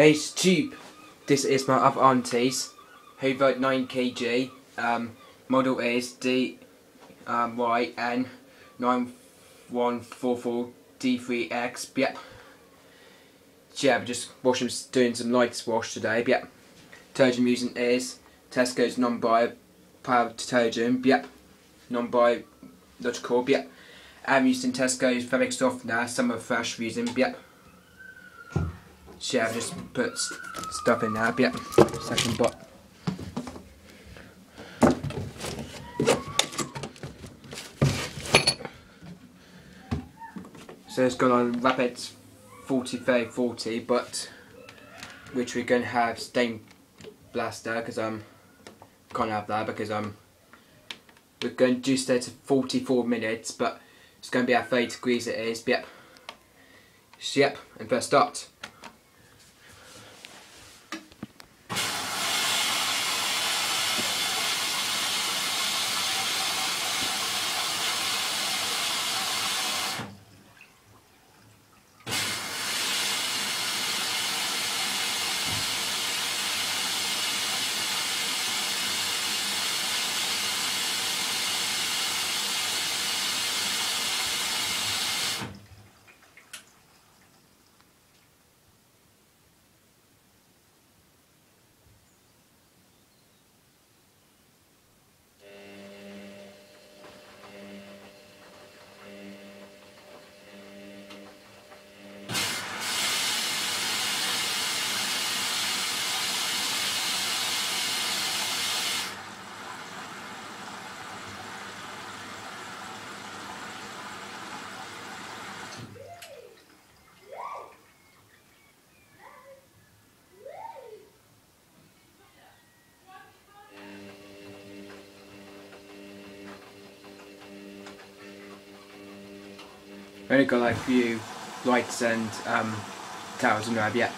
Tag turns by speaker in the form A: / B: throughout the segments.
A: Hey Stu, this is my other auntie's Hoover 9kg. Model is DYN9144D3X. Yep. Yeah, we're just doing some lights wash today. Yep. Detergent using is Tesco's non-bio power detergent. Yep. Non-biological. Yep. I'm using Tesco's fabric softener. Summer Fresh using. Yep. Yeah, I've just put stuff in there, yep, second bot. So it's gone on rapid 40-30-40, but which we're going to have stain blaster because can't have that because we're going to do stay to 44 minutes, but it's going to be at 30 degrees it is, yep. So, yep, and first start. Only got like a few lights and towels in there yet.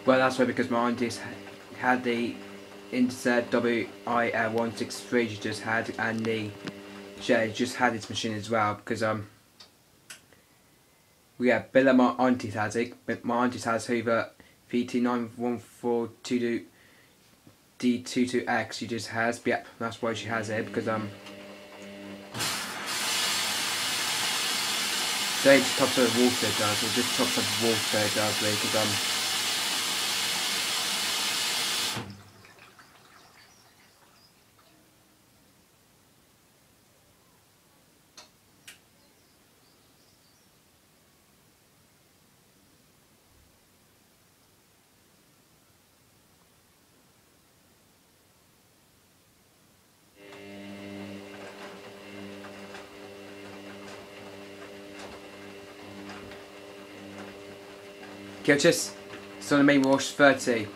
A: Well, that's why, because my aunties had the Insert WIL163 she just had, and the just had this machine as well, because Bill my aunties has it, but my aunties has Hoover DYN9144D3X she just has, but yep, that's why she has it, because so it just tops of water it does, it just tops of water it does, really, because Kilchus, Son of Main Wash 30.